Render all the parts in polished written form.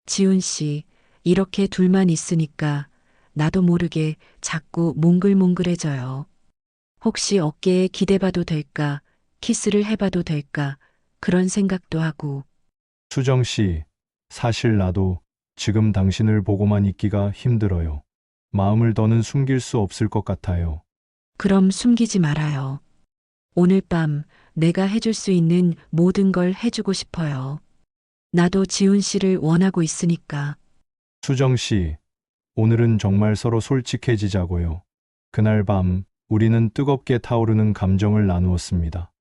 지훈 씨, 이렇게 둘만 있으니까 나도 모르게 자꾸 몽글몽글해져요. 혹시 어깨에 기대봐도 될까, 키스를 해봐도 될까, 그런 생각도 하고. 수정 씨, 사실 나도 지금 당신을 보고만 있기가 힘들어요. 마음을 더는 숨길 수 없을 것 같아요. 그럼 숨기지 말아요. 오늘 밤 내가 해줄 수 있는 모든 걸 해주고 싶어요. 나도 지훈 씨를 원하고 있으니까. 수정 씨, 오늘은 정말 서로 솔직해지자고요. 그날 밤, 우리는 뜨겁게 타오르는 감정을 나누었습니다.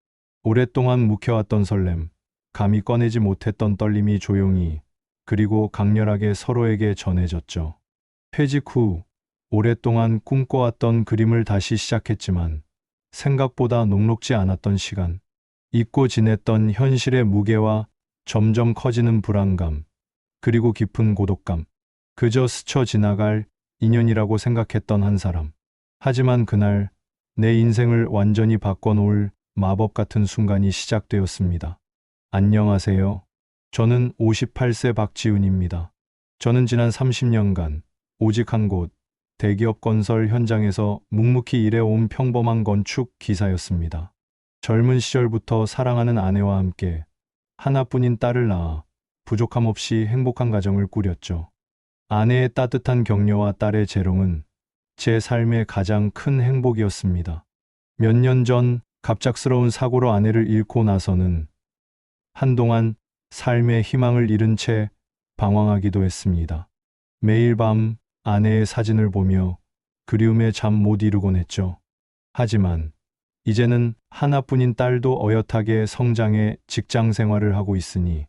오랫동안 묵혀왔던 설렘, 감히 꺼내지 못했던 떨림이 조용히, 그리고 강렬하게 서로에게 전해졌죠. 퇴직 후, 오랫동안 꿈꿔왔던 그림을 다시 시작했지만, 생각보다 녹록지 않았던 시간, 잊고 지냈던 현실의 무게와 점점 커지는 불안감, 그리고 깊은 고독감, 그저 스쳐 지나갈 인연이라고 생각했던 한 사람. 하지만 그날 내 인생을 완전히 바꿔놓을 마법 같은 순간이 시작되었습니다. 안녕하세요. 저는 58세 박지훈입니다. 저는 지난 30년간 오직 한 곳, 대기업 건설 현장에서 묵묵히 일해온 평범한 건축 기사였습니다. 젊은 시절부터 사랑하는 아내와 함께 하나뿐인 딸을 낳아 부족함 없이 행복한 가정을 꾸렸죠. 아내의 따뜻한 격려와 딸의 재롱은 제 삶의 가장 큰 행복이었습니다. 몇 년 전 갑작스러운 사고로 아내를 잃고 나서는 한동안 삶의 희망을 잃은 채 방황하기도 했습니다. 매일 밤 아내의 사진을 보며 그리움에 잠 못 이루곤 했죠. 하지만 이제는 하나뿐인 딸도 어엿하게 성장해 직장 생활을 하고 있으니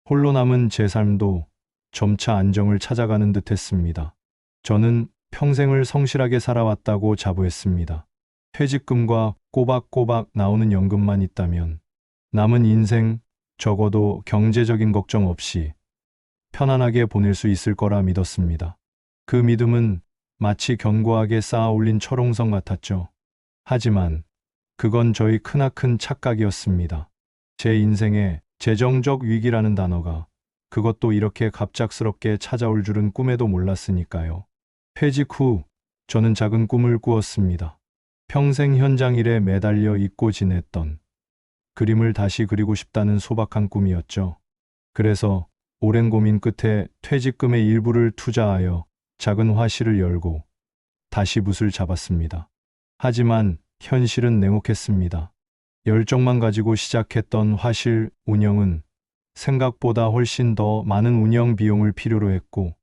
홀로 남은 제 삶도 점차 안정을 찾아가는 듯 했습니다. 저는 평생을 성실하게 살아왔다고 자부했습니다. 퇴직금과 꼬박꼬박 나오는 연금만 있다면 남은 인생 적어도 경제적인 걱정 없이 편안하게 보낼 수 있을 거라 믿었습니다. 그 믿음은 마치 견고하게 쌓아 올린 철옹성 같았죠. 하지만 그건 저희 크나큰 착각이었습니다. 제 인생에 재정적 위기라는 단어가 그것도 이렇게 갑작스럽게 찾아올 줄은 꿈에도 몰랐으니까요. 퇴직 후 저는 작은 꿈을 꾸었습니다. 평생 현장 일에 매달려 잊고 지냈던 그림을 다시 그리고 싶다는 소박한 꿈이었죠. 그래서 오랜 고민 끝에 퇴직금의 일부를 투자하여 작은 화실을 열고 다시 붓을 잡았습니다. 하지만 현실은 냉혹했습니다. 열정만 가지고 시작했던 화실 운영은 생각보다 훨씬 더 많은 운영 비용을 필요로 했고,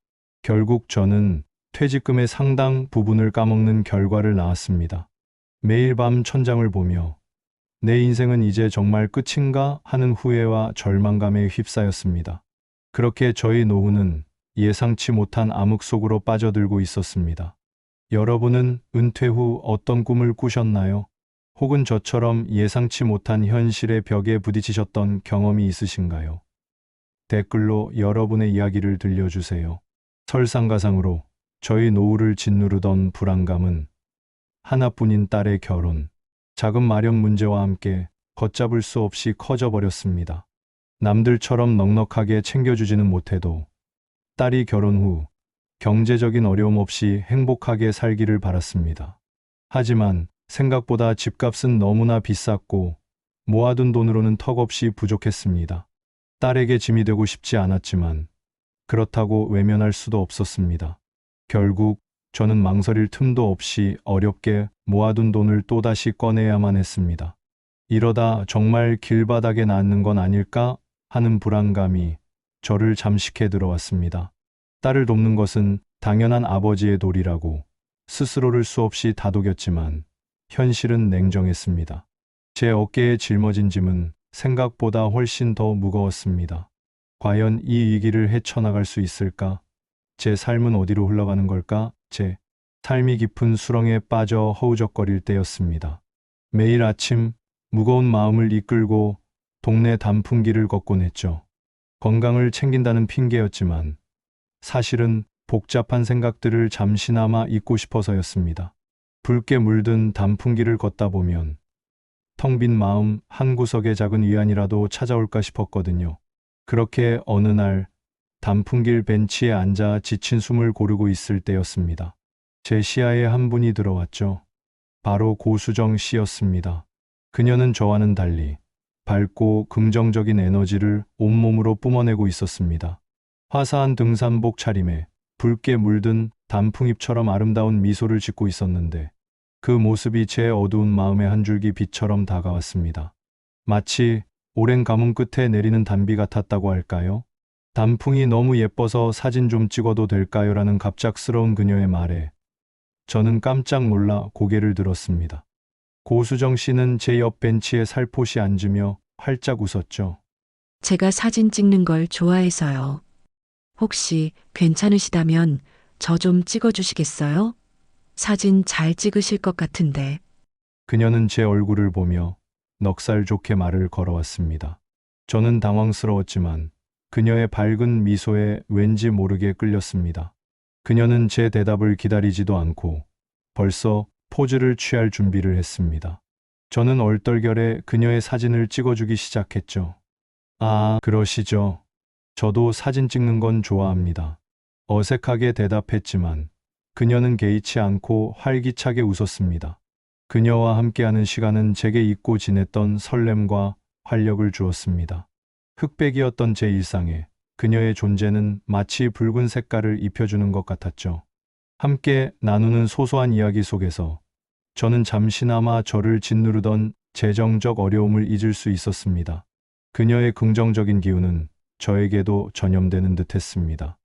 결국 저는 퇴직금의 상당 부분을 까먹는 결과를 낳았습니다. 매일 밤 천장을 보며 내 인생은 이제 정말 끝인가 하는 후회와 절망감에 휩싸였습니다. 그렇게 저희 노후는 예상치 못한 암흑 속으로 빠져들고 있었습니다. 여러분은 은퇴 후 어떤 꿈을 꾸셨나요? 혹은 저처럼 예상치 못한 현실의 벽에 부딪히셨던 경험이 있으신가요? 댓글로 여러분의 이야기를 들려주세요. 설상가상으로 저희 노후를 짓누르던 불안감은 하나뿐인 딸의 결혼, 작은 마련 문제와 함께 걷잡을 수 없이 커져버렸습니다. 남들처럼 넉넉하게 챙겨주지는 못해도 딸이 결혼 후 경제적인 어려움 없이 행복하게 살기를 바랐습니다. 하지만 생각보다 집값은 너무나 비쌌고 모아둔 돈으로는 턱없이 부족했습니다. 딸에게 짐이 되고 싶지 않았지만 그렇다고 외면할 수도 없었습니다. 결국 저는 망설일 틈도 없이 어렵게 모아둔 돈을 또다시 꺼내야만 했습니다. 이러다 정말 길바닥에 닿는 건 아닐까 하는 불안감이 저를 잠식해 들어왔습니다. 딸을 돕는 것은 당연한 아버지의 도리라고 스스로를 수없이 다독였지만 현실은 냉정했습니다. 제 어깨에 짊어진 짐은 생각보다 훨씬 더 무거웠습니다. 과연 이 위기를 헤쳐나갈 수 있을까? 제 삶은 어디로 흘러가는 걸까? 제 삶이 깊은 수렁에 빠져 허우적거릴 때였습니다. 매일 아침 무거운 마음을 이끌고 동네 단풍길을 걷곤 했죠. 건강을 챙긴다는 핑계였지만 사실은 복잡한 생각들을 잠시나마 잊고 싶어서였습니다. 붉게 물든 단풍길을 걷다 보면 텅 빈 마음 한구석에 작은 위안이라도 찾아올까 싶었거든요. 그렇게 어느 날 단풍길 벤치에 앉아 지친 숨을 고르고 있을 때였습니다. 제 시야에 한 분이 들어왔죠. 바로 고수정 씨였습니다. 그녀는 저와는 달리 밝고 긍정적인 에너지를 온몸으로 뿜어내고 있었습니다. 화사한 등산복 차림에 붉게 물든 단풍잎처럼 아름다운 미소를 짓고 있었는데 그 모습이 제 어두운 마음의 한 줄기 빛처럼 다가왔습니다. 마치 오랜 가뭄 끝에 내리는 단비 같았다고 할까요? 단풍이 너무 예뻐서 사진 좀 찍어도 될까요? 라는 갑작스러운 그녀의 말에 저는 깜짝 놀라 고개를 들었습니다. 고수정 씨는 제 옆 벤치에 살포시 앉으며 활짝 웃었죠. 제가 사진 찍는 걸 좋아해서요. 혹시 괜찮으시다면 저 좀 찍어주시겠어요? 사진 잘 찍으실 것 같은데. 그녀는 제 얼굴을 보며 넉살 좋게 말을 걸어왔습니다. 저는 당황스러웠지만 그녀의 밝은 미소에 왠지 모르게 끌렸습니다. 그녀는 제 대답을 기다리지도 않고 벌써 포즈를 취할 준비를 했습니다. 저는 얼떨결에 그녀의 사진을 찍어주기 시작했죠. 아, 그러시죠. 저도 사진 찍는 건 좋아합니다. 어색하게 대답했지만 그녀는 개의치 않고 활기차게 웃었습니다. 그녀와 함께하는 시간은 제게 잊고 지냈던 설렘과 활력을 주었습니다. 흑백이었던 제 일상에 그녀의 존재는 마치 붉은 색깔을 입혀주는 것 같았죠. 함께 나누는 소소한 이야기 속에서 저는 잠시나마 저를 짓누르던 재정적 어려움을 잊을 수 있었습니다. 그녀의 긍정적인 기운은 저에게도 전염되는 듯했습니다.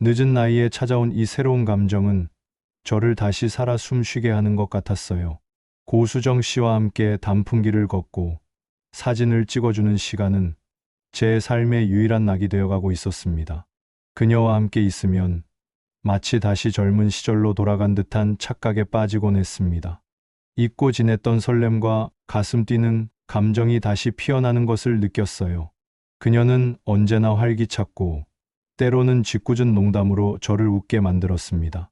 늦은 나이에 찾아온 이 새로운 감정은 저를 다시 살아 숨쉬게 하는 것 같았어요. 고수정 씨와 함께 단풍길을 걷고 사진을 찍어주는 시간은 제 삶의 유일한 낙이 되어가고 있었습니다. 그녀와 함께 있으면 마치 다시 젊은 시절로 돌아간 듯한 착각에 빠지곤 했습니다. 잊고 지냈던 설렘과 가슴 뛰는 감정이 다시 피어나는 것을 느꼈어요. 그녀는 언제나 활기찼고 때로는 짓궂은 농담으로 저를 웃게 만들었습니다.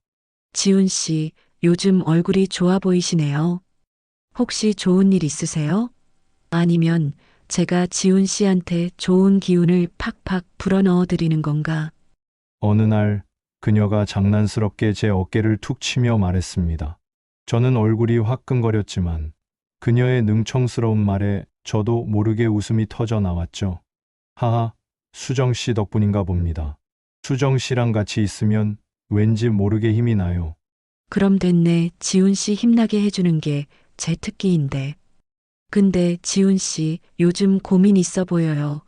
지훈 씨, 요즘 얼굴이 좋아 보이시네요. 혹시 좋은 일 있으세요? 아니면 제가 지훈 씨한테 좋은 기운을 팍팍 불어넣어 드리는 건가? 어느 날 그녀가 장난스럽게 제 어깨를 툭 치며 말했습니다. 저는 얼굴이 화끈거렸지만 그녀의 능청스러운 말에 저도 모르게 웃음이 터져 나왔죠. 하하, 수정 씨 덕분인가 봅니다. 수정 씨랑 같이 있으면 왠지 모르게 힘이 나요. 그럼 됐네. 지훈 씨 힘나게 해주는 게 제 특기인데. 근데 지훈 씨 요즘 고민 있어 보여요.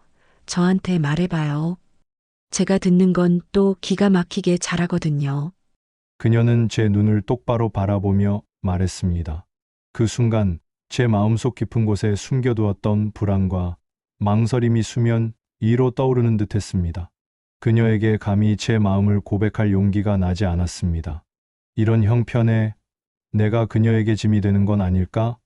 저한테 말해봐요. 제가 듣는 건 또 기가 막히게 잘하거든요. 그녀는 제 눈을 똑바로 바라보며 말했습니다. 그 순간 제 마음속 깊은 곳에 숨겨두었던 불안과 망설임이 수면 위로 떠오르는 듯했습니다. 그녀에게 감히 제 마음을 고백할 용기가 나지 않았습니다. 이런 형편에 내가 그녀에게 짐이 되는 건 아닐까?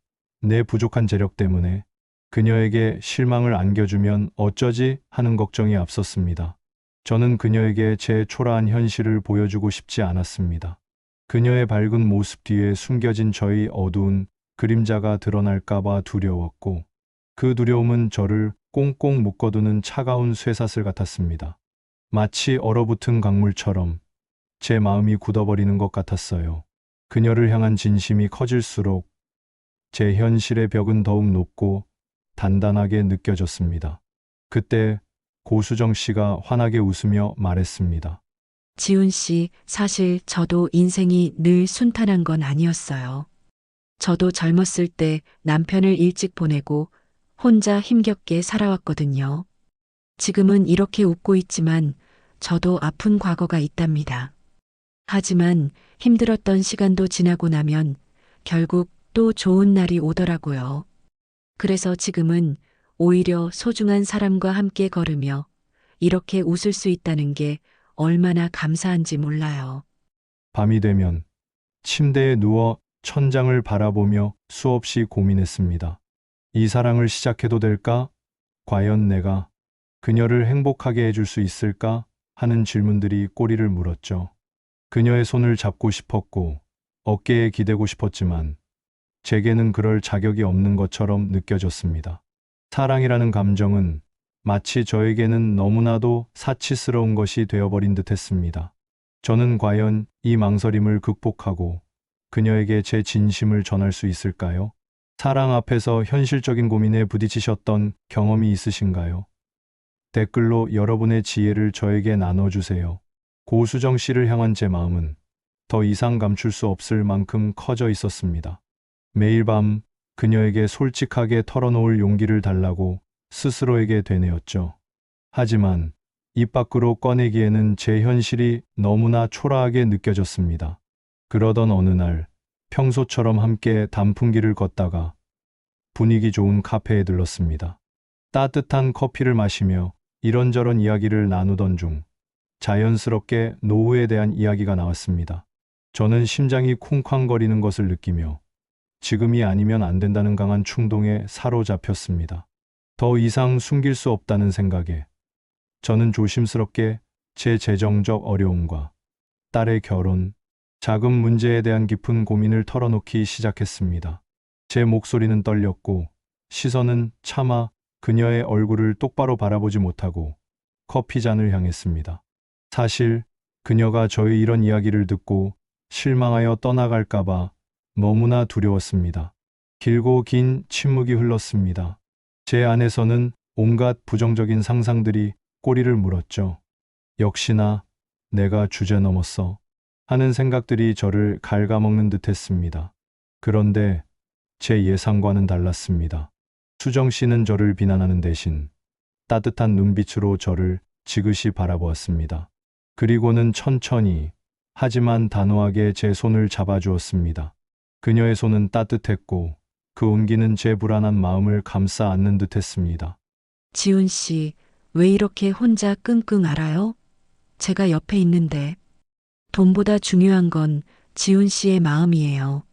내 부족한 재력 때문에 그녀에게 실망을 안겨주면 어쩌지 하는 걱정이 앞섰습니다. 저는 그녀에게 제 초라한 현실을 보여주고 싶지 않았습니다. 그녀의 밝은 모습 뒤에 숨겨진 저의 어두운 그림자가 드러날까봐 두려웠고 그 두려움은 저를 꽁꽁 묶어두는 차가운 쇠사슬 같았습니다. 마치 얼어붙은 강물처럼 제 마음이 굳어버리는 것 같았어요. 그녀를 향한 진심이 커질수록 제 현실의 벽은 더욱 높고 단단하게 느껴졌습니다. 그때 고수정 씨가 환하게 웃으며 말했습니다. 지훈 씨, 사실 저도 인생이 늘 순탄한 건 아니었어요. 저도 젊었을 때 남편을 일찍 보내고 혼자 힘겹게 살아왔거든요. 지금은 이렇게 웃고 있지만 저도 아픈 과거가 있답니다. 하지만 힘들었던 시간도 지나고 나면 결국 또 좋은 날이 오더라고요. 그래서 지금은 오히려 소중한 사람과 함께 걸으며 이렇게 웃을 수 있다는 게 얼마나 감사한지 몰라요. 밤이 되면 침대에 누워 천장을 바라보며 수없이 고민했습니다. 이 사랑을 시작해도 될까? 과연 내가 그녀를 행복하게 해줄 수 있을까? 하는 질문들이 꼬리를 물었죠. 그녀의 손을 잡고 싶었고 어깨에 기대고 싶었지만 제게는 그럴 자격이 없는 것처럼 느껴졌습니다. 사랑이라는 감정은 마치 저에게는 너무나도 사치스러운 것이 되어버린 듯 했습니다. 저는 과연 이 망설임을 극복하고 그녀에게 제 진심을 전할 수 있을까요? 사랑 앞에서 현실적인 고민에 부딪히셨던 경험이 있으신가요? 댓글로 여러분의 지혜를 저에게 나눠주세요. 고수정 씨를 향한 제 마음은 더 이상 감출 수 없을 만큼 커져 있었습니다. 매일 밤 그녀에게 솔직하게 털어놓을 용기를 달라고 스스로에게 되뇌었죠. 하지만 입 밖으로 꺼내기에는 제 현실이 너무나 초라하게 느껴졌습니다. 그러던 어느 날 평소처럼 함께 단풍길을 걷다가 분위기 좋은 카페에 들렀습니다. 따뜻한 커피를 마시며 이런저런 이야기를 나누던 중 자연스럽게 노후에 대한 이야기가 나왔습니다. 저는 심장이 쿵쾅거리는 것을 느끼며 지금이 아니면 안 된다는 강한 충동에 사로잡혔습니다. 더 이상 숨길 수 없다는 생각에 저는 조심스럽게 제 재정적 어려움과 딸의 결혼, 자금 문제에 대한 깊은 고민을 털어놓기 시작했습니다. 제 목소리는 떨렸고 시선은 차마 그녀의 얼굴을 똑바로 바라보지 못하고 커피잔을 향했습니다. 사실 그녀가 저의 이런 이야기를 듣고 실망하여 떠나갈까봐 너무나 두려웠습니다. 길고 긴 침묵이 흘렀습니다. 제 안에서는 온갖 부정적인 상상들이 꼬리를 물었죠. 역시나 내가 주제 넘었어 하는 생각들이 저를 갉아먹는 듯 했습니다. 그런데 제 예상과는 달랐습니다. 수정 씨는 저를 비난하는 대신 따뜻한 눈빛으로 저를 지그시 바라보았습니다. 그리고는 천천히 하지만 단호하게 제 손을 잡아주었습니다. 그녀의 손은 따뜻했고 그 온기는 제 불안한 마음을 감싸 안는 듯 했습니다. 지훈 씨, 왜 이렇게 혼자 끙끙 앓아요? 제가 옆에 있는데. 돈보다 중요한 건 지훈 씨의 마음이에요.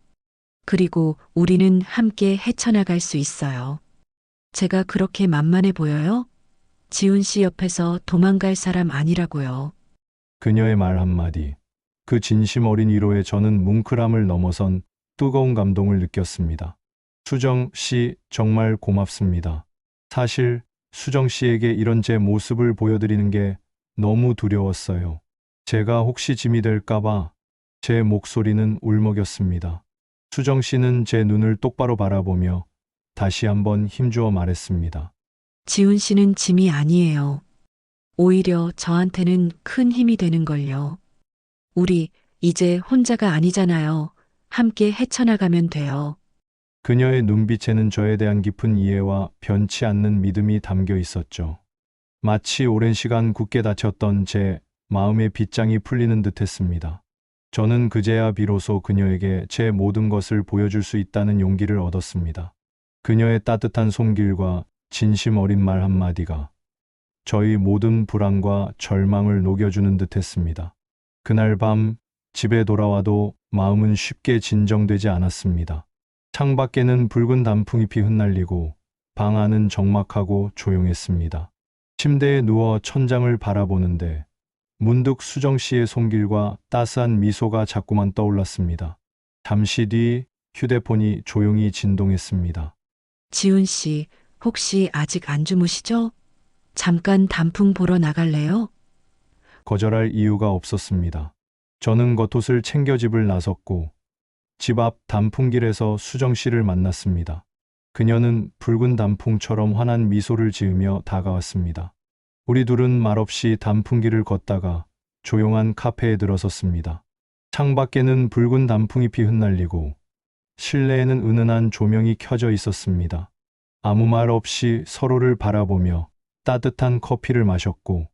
그리고 우리는 함께 헤쳐나갈 수 있어요. 제가 그렇게 만만해 보여요? 지훈 씨 옆에서 도망갈 사람 아니라고요. 그녀의 말 한마디, 그 진심 어린 위로에 저는 뭉클함을 넘어선 뜨거운 감동을 느꼈습니다. 수정 씨 정말 고맙습니다. 사실 수정 씨에게 이런 제 모습을 보여드리는 게 너무 두려웠어요. 제가 혹시 짐이 될까봐 제 목소리는 울먹였습니다. 수정 씨는 제 눈을 똑바로 바라보며 다시 한번 힘주어 말했습니다. 지훈 씨는 짐이 아니에요. 오히려 저한테는 큰 힘이 되는 걸요. 우리 이제 혼자가 아니잖아요. 함께 헤쳐나가면 돼요. 그녀의 눈빛에는 저에 대한 깊은 이해와 변치 않는 믿음이 담겨 있었죠. 마치 오랜 시간 굳게 닫혔던 제 마음의 빗장이 풀리는 듯 했습니다. 저는 그제야 비로소 그녀에게 제 모든 것을 보여줄 수 있다는 용기를 얻었습니다. 그녀의 따뜻한 손길과 진심 어린 말 한마디가 저희 모든 불안과 절망을 녹여주는 듯 했습니다. 그날 밤 집에 돌아와도 마음은 쉽게 진정되지 않았습니다. 창밖에는 붉은 단풍잎이 흩날리고 방 안은 적막하고 조용했습니다. 침대에 누워 천장을 바라보는데 문득 수정 씨의 손길과 따스한 미소가 자꾸만 떠올랐습니다. 잠시 뒤 휴대폰이 조용히 진동했습니다. 지훈 씨, 혹시 아직 안 주무시죠? 잠깐 단풍 보러 나갈래요? 거절할 이유가 없었습니다. 저는 겉옷을 챙겨 집을 나섰고 집 앞 단풍길에서 수정 씨를 만났습니다. 그녀는 붉은 단풍처럼 환한 미소를 지으며 다가왔습니다. 우리 둘은 말없이 단풍길을 걷다가 조용한 카페에 들어섰습니다. 창밖에는 붉은 단풍잎이 흩날리고 실내에는 은은한 조명이 켜져 있었습니다. 아무 말 없이 서로를 바라보며 따뜻한 커피를 마셨고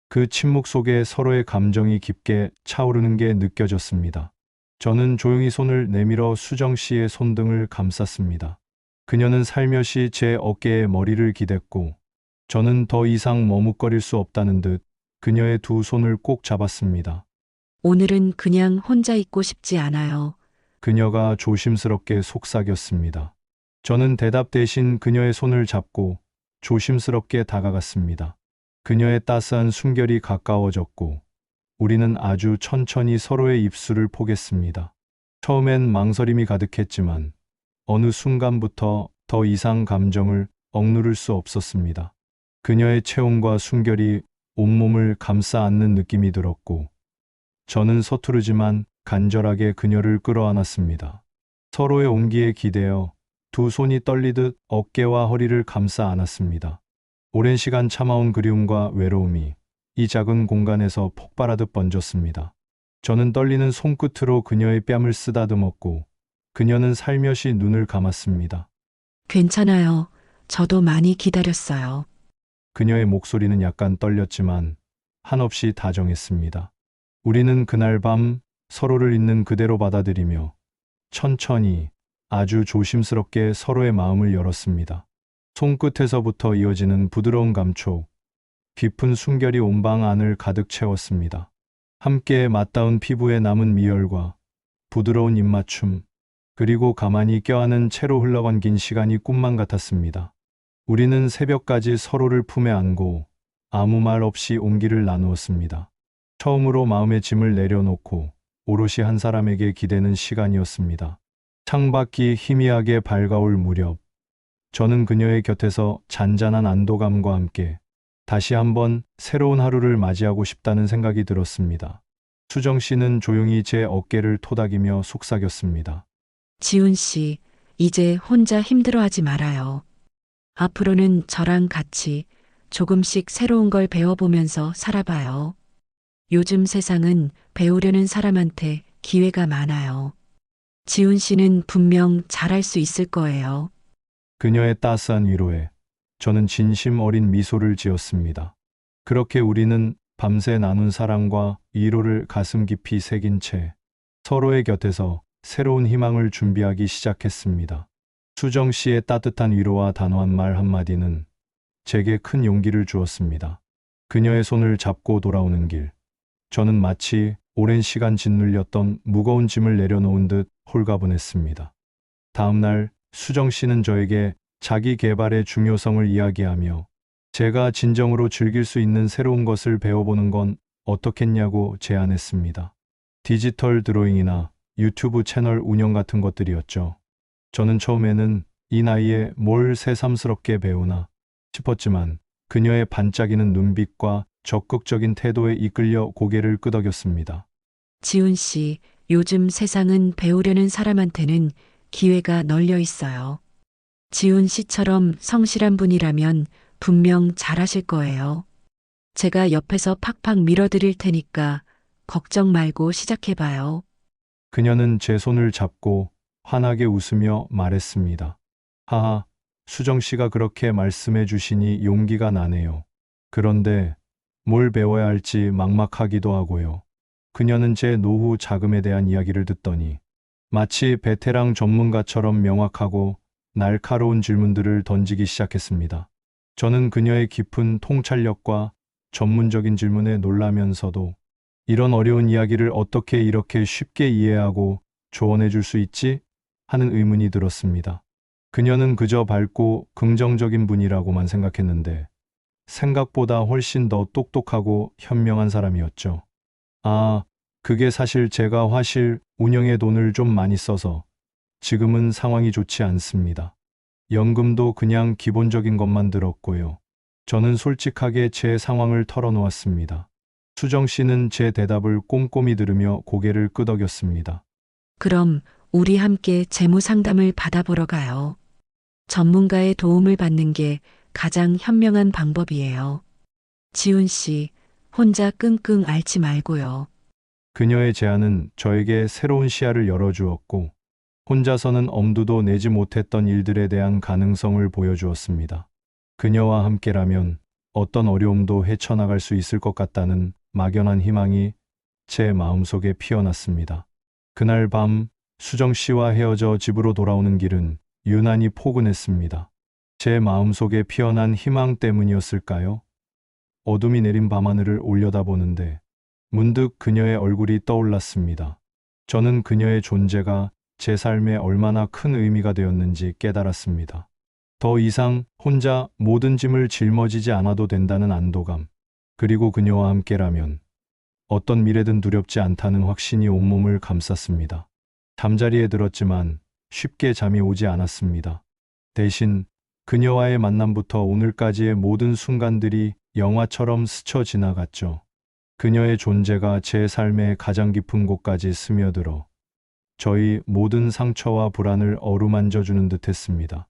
그 침묵 속에 서로의 감정이 깊게 차오르는 게 느껴졌습니다. 저는 조용히 손을 내밀어 수정 씨의 손등을 감쌌습니다. 그녀는 살며시 제 어깨에 머리를 기댔고 저는 더 이상 머뭇거릴 수 없다는 듯 그녀의 두 손을 꼭 잡았습니다. 오늘은 그냥 혼자 있고 싶지 않아요. 그녀가 조심스럽게 속삭였습니다. 저는 대답 대신 그녀의 손을 잡고 조심스럽게 다가갔습니다. 그녀의 따스한 숨결이 가까워졌고 우리는 아주 천천히 서로의 입술을 포겠습니다. 처음엔 망설임이 가득했지만 어느 순간부터 더 이상 감정을 억누를 수 없었습니다. 그녀의 체온과 숨결이 온몸을 감싸 안는 느낌이 들었고, 저는 서투르지만 간절하게 그녀를 끌어안았습니다. 서로의 온기에 기대어 두 손이 떨리듯 어깨와 허리를 감싸 안았습니다. 오랜 시간 참아온 그리움과 외로움이 이 작은 공간에서 폭발하듯 번졌습니다. 저는 떨리는 손끝으로 그녀의 뺨을 쓰다듬었고, 그녀는 살며시 눈을 감았습니다. 괜찮아요. 저도 많이 기다렸어요. 그녀의 목소리는 약간 떨렸지만 한없이 다정했습니다. 우리는 그날 밤 서로를 있는 그대로 받아들이며 천천히 아주 조심스럽게 서로의 마음을 열었습니다. 손끝에서부터 이어지는 부드러운 감촉, 깊은 숨결이 온 방 안을 가득 채웠습니다. 함께 맞닿은 피부에 남은 미열과 부드러운 입맞춤, 그리고 가만히 껴안은 채로 흘러간 긴 시간이 꿈만 같았습니다. 우리는 새벽까지 서로를 품에 안고 아무 말 없이 온기를 나누었습니다. 처음으로 마음의 짐을 내려놓고 오롯이 한 사람에게 기대는 시간이었습니다. 창밖이 희미하게 밝아올 무렵, 저는 그녀의 곁에서 잔잔한 안도감과 함께 다시 한번 새로운 하루를 맞이하고 싶다는 생각이 들었습니다. 수정 씨는 조용히 제 어깨를 토닥이며 속삭였습니다. 지훈 씨, 이제 혼자 힘들어하지 말아요. 앞으로는 저랑 같이 조금씩 새로운 걸 배워보면서 살아봐요. 요즘 세상은 배우려는 사람한테 기회가 많아요. 지훈 씨는 분명 잘할 수 있을 거예요. 그녀의 따스한 위로에 저는 진심 어린 미소를 지었습니다. 그렇게 우리는 밤새 나눈 사랑과 위로를 가슴 깊이 새긴 채 서로의 곁에서 새로운 희망을 준비하기 시작했습니다. 수정 씨의 따뜻한 위로와 단호한 말 한마디는 제게 큰 용기를 주었습니다. 그녀의 손을 잡고 돌아오는 길, 저는 마치 오랜 시간 짓눌렸던 무거운 짐을 내려놓은 듯 홀가분했습니다. 다음 날 수정 씨는 저에게 자기 개발의 중요성을 이야기하며 제가 진정으로 즐길 수 있는 새로운 것을 배워보는 건 어떻겠냐고 제안했습니다. 디지털 드로잉이나 유튜브 채널 운영 같은 것들이었죠. 저는 처음에는 이 나이에 뭘 새삼스럽게 배우나 싶었지만 그녀의 반짝이는 눈빛과 적극적인 태도에 이끌려 고개를 끄덕였습니다. 지훈 씨, 요즘 세상은 배우려는 사람한테는 기회가 널려 있어요. 지훈 씨처럼 성실한 분이라면 분명 잘하실 거예요. 제가 옆에서 팍팍 밀어드릴 테니까 걱정 말고 시작해봐요. 그녀는 제 손을 잡고 환하게 웃으며 말했습니다. 하하, 수정 씨가 그렇게 말씀해 주시니 용기가 나네요. 그런데 뭘 배워야 할지 막막하기도 하고요. 그녀는 제 노후 자금에 대한 이야기를 듣더니 마치 베테랑 전문가처럼 명확하고 날카로운 질문들을 던지기 시작했습니다. 저는 그녀의 깊은 통찰력과 전문적인 질문에 놀라면서도 이런 어려운 이야기를 어떻게 이렇게 쉽게 이해하고 조언해 줄 수 있지? 하는 의문이 들었습니다. 그녀는 그저 밝고 긍정적인 분이라고만 생각했는데 생각보다 훨씬 더 똑똑하고 현명한 사람이었죠. 아, 그게 사실 제가 화실 운영에 돈을 좀 많이 써서 지금은 상황이 좋지 않습니다. 연금도 그냥 기본적인 것만 들었고요. 저는 솔직하게 제 상황을 털어놓았습니다. 수정 씨는 제 대답을 꼼꼼히 들으며 고개를 끄덕였습니다. 그럼 우리 함께 재무 상담을 받아보러 가요. 전문가의 도움을 받는 게 가장 현명한 방법이에요. 지훈 씨, 혼자 끙끙 앓지 말고요. 그녀의 제안은 저에게 새로운 시야를 열어주었고 혼자서는 엄두도 내지 못했던 일들에 대한 가능성을 보여주었습니다. 그녀와 함께라면 어떤 어려움도 헤쳐나갈 수 있을 것 같다는 막연한 희망이 제 마음속에 피어났습니다. 그날 밤 수정 씨와 헤어져 집으로 돌아오는 길은 유난히 포근했습니다. 제 마음속에 피어난 희망 때문이었을까요? 어둠이 내린 밤하늘을 올려다보는데 문득 그녀의 얼굴이 떠올랐습니다. 저는 그녀의 존재가 제 삶에 얼마나 큰 의미가 되었는지 깨달았습니다. 더 이상 혼자 모든 짐을 짊어지지 않아도 된다는 안도감, 그리고 그녀와 함께라면 어떤 미래든 두렵지 않다는 확신이 온몸을 감쌌습니다. 잠자리에 들었지만 쉽게 잠이 오지 않았습니다. 대신 그녀와의 만남부터 오늘까지의 모든 순간들이 영화처럼 스쳐 지나갔죠. 그녀의 존재가 제 삶의 가장 깊은 곳까지 스며들어 저희 모든 상처와 불안을 어루만져주는 듯했습니다.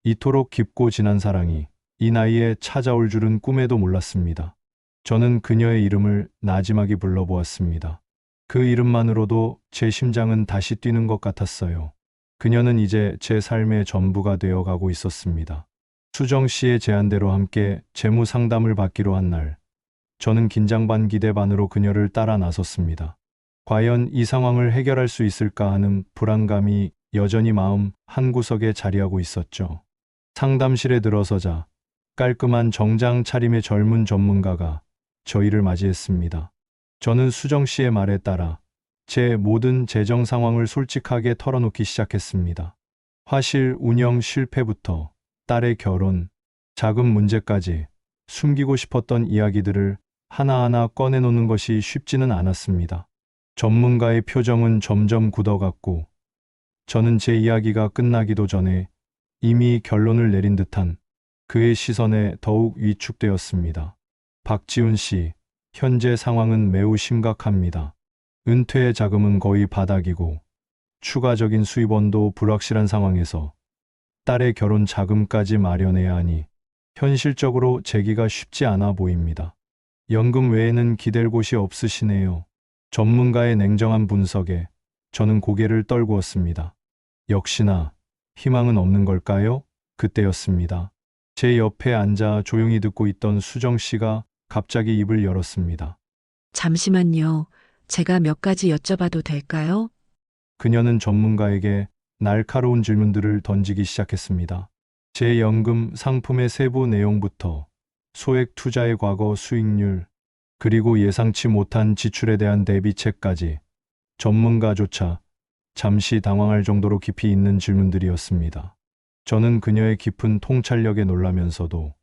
이토록 깊고 진한 사랑이 이 나이에 찾아올 줄은 꿈에도 몰랐습니다. 저는 그녀의 이름을 나지막이 불러보았습니다. 그 이름만으로도 제 심장은 다시 뛰는 것 같았어요. 그녀는 이제 제 삶의 전부가 되어 가고 있었습니다. 수정 씨의 제안대로 함께 재무 상담을 받기로 한 날, 저는 긴장 반 기대 반으로 그녀를 따라 나섰습니다. 과연 이 상황을 해결할 수 있을까 하는 불안감이 여전히 마음 한구석에 자리하고 있었죠. 상담실에 들어서자 깔끔한 정장 차림의 젊은 전문가가 저희를 맞이했습니다. 저는 수정 씨의 말에 따라 제 모든 재정 상황을 솔직하게 털어놓기 시작했습니다. 화실 운영 실패부터 딸의 결혼, 자금 문제까지 숨기고 싶었던 이야기들을 하나하나 꺼내놓는 것이 쉽지는 않았습니다. 전문가의 표정은 점점 굳어갔고, 저는 제 이야기가 끝나기도 전에 이미 결론을 내린 듯한 그의 시선에 더욱 위축되었습니다. 박지훈 씨, 현재 상황은 매우 심각합니다. 은퇴 자금은 거의 바닥이고, 추가적인 수입원도 불확실한 상황에서 딸의 결혼 자금까지 마련해야 하니 현실적으로 재기가 쉽지 않아 보입니다. 연금 외에는 기댈 곳이 없으시네요. 전문가의 냉정한 분석에 저는 고개를 떨구었습니다. 역시나 희망은 없는 걸까요? 그때였습니다. 제 옆에 앉아 조용히 듣고 있던 수정 씨가 갑자기 입을 열었습니다. 잠시만요. 제가 몇 가지 여쭤봐도 될까요? 그녀는 전문가에게 날카로운 질문들을 던지기 시작했습니다. 제 연금 상품의 세부 내용부터 소액 투자의 과거 수익률, 그리고 예상치 못한 지출에 대한 대비책까지 전문가조차 잠시 당황할 정도로 깊이 있는 질문들이었습니다. 저는 그녀의 깊은 통찰력에 놀라면서도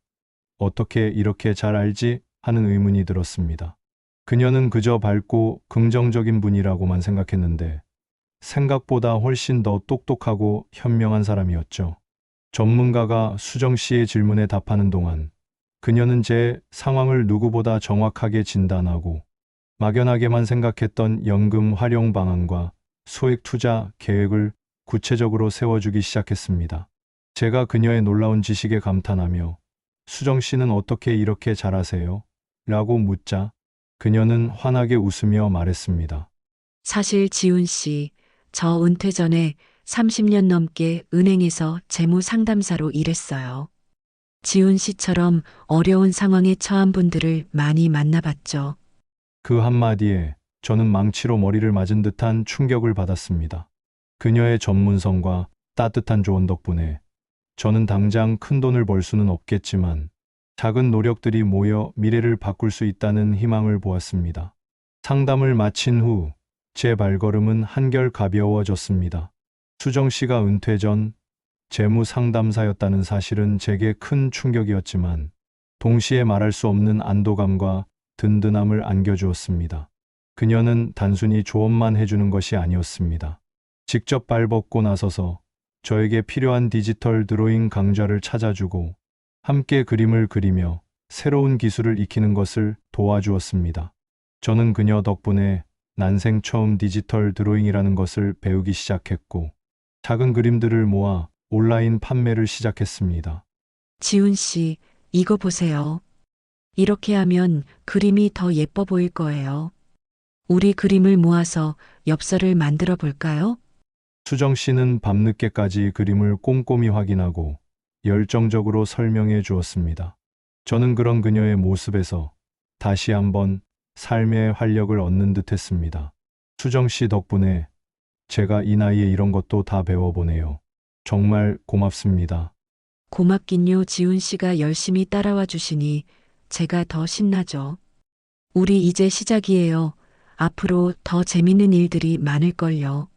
어떻게 이렇게 잘 알지? 하는 의문이 들었습니다. 그녀는 그저 밝고 긍정적인 분이라고만 생각했는데 생각보다 훨씬 더 똑똑하고 현명한 사람이었죠. 전문가가 수정 씨의 질문에 답하는 동안 그녀는 제 상황을 누구보다 정확하게 진단하고 막연하게만 생각했던 연금 활용 방안과 소액 투자 계획을 구체적으로 세워주기 시작했습니다. 제가 그녀의 놀라운 지식에 감탄하며 수정 씨는 어떻게 이렇게 잘하세요? 라고 묻자 그녀는 환하게 웃으며 말했습니다. 사실 지훈 씨, 저 은퇴 전에 30년 넘게 은행에서 재무 상담사로 일했어요. 지훈 씨처럼 어려운 상황에 처한 분들을 많이 만나봤죠. 그 한마디에 저는 망치로 머리를 맞은 듯한 충격을 받았습니다. 그녀의 전문성과 따뜻한 조언 덕분에 저는 당장 큰 돈을 벌 수는 없겠지만 작은 노력들이 모여 미래를 바꿀 수 있다는 희망을 보았습니다. 상담을 마친 후 제 발걸음은 한결 가벼워졌습니다. 수정 씨가 은퇴 전 재무 상담사였다는 사실은 제게 큰 충격이었지만 동시에 말할 수 없는 안도감과 든든함을 안겨주었습니다. 그녀는 단순히 조언만 해주는 것이 아니었습니다. 직접 발벗고 나서서 저에게 필요한 디지털 드로잉 강좌를 찾아주고 함께 그림을 그리며 새로운 기술을 익히는 것을 도와주었습니다. 저는 그녀 덕분에 난생 처음 디지털 드로잉이라는 것을 배우기 시작했고 작은 그림들을 모아 온라인 판매를 시작했습니다. 지훈 씨, 이거 보세요. 이렇게 하면 그림이 더 예뻐 보일 거예요. 우리 그림을 모아서 엽서를 만들어 볼까요? 수정 씨는 밤늦게까지 그림을 꼼꼼히 확인하고 열정적으로 설명해 주었습니다. 저는 그런 그녀의 모습에서 다시 한번 삶의 활력을 얻는 듯 했습니다. 수정 씨 덕분에 제가 이 나이에 이런 것도 다 배워보네요. 정말 고맙습니다. 고맙긴요. 지훈 씨가 열심히 따라와 주시니 제가 더 신나죠. 우리 이제 시작이에요. 앞으로 더 재밌는 일들이 많을걸요.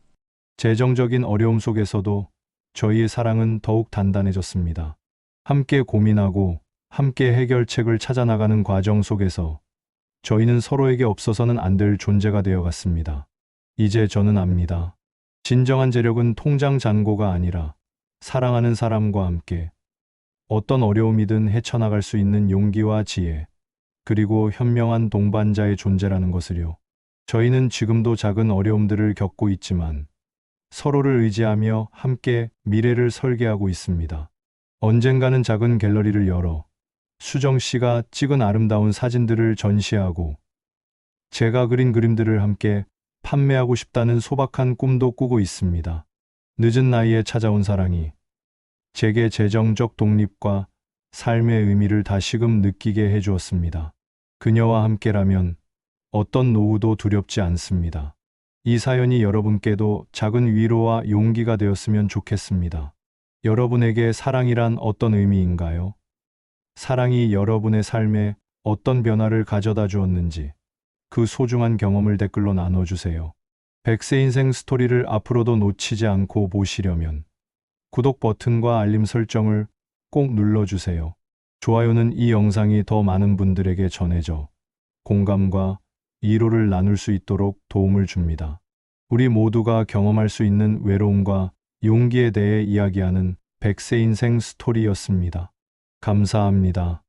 재정적인 어려움 속에서도 저희의 사랑은 더욱 단단해졌습니다. 함께 고민하고 함께 해결책을 찾아나가는 과정 속에서 저희는 서로에게 없어서는 안 될 존재가 되어갔습니다. 이제 저는 압니다. 진정한 재력은 통장 잔고가 아니라 사랑하는 사람과 함께 어떤 어려움이든 헤쳐나갈 수 있는 용기와 지혜, 그리고 현명한 동반자의 존재라는 것을요. 저희는 지금도 작은 어려움들을 겪고 있지만 서로를 의지하며 함께 미래를 설계하고 있습니다. 언젠가는 작은 갤러리를 열어 수정 씨가 찍은 아름다운 사진들을 전시하고 제가 그린 그림들을 함께 판매하고 싶다는 소박한 꿈도 꾸고 있습니다. 늦은 나이에 찾아온 사랑이 제게 재정적 독립과 삶의 의미를 다시금 느끼게 해주었습니다. 그녀와 함께라면 어떤 노후도 두렵지 않습니다. 이 사연이 여러분께도 작은 위로와 용기가 되었으면 좋겠습니다. 여러분에게 사랑이란 어떤 의미인가요? 사랑이 여러분의 삶에 어떤 변화를 가져다 주었는지 그 소중한 경험을 댓글로 나눠주세요. 백세 인생 스토리를 앞으로도 놓치지 않고 보시려면 구독 버튼과 알림 설정을 꼭 눌러주세요. 좋아요는 이 영상이 더 많은 분들에게 전해져 공감과 위로를 나눌 수 있도록 도움을 줍니다. 우리 모두가 경험할 수 있는 외로움과 용기에 대해 이야기하는 백세 인생 스토리였습니다. 감사합니다.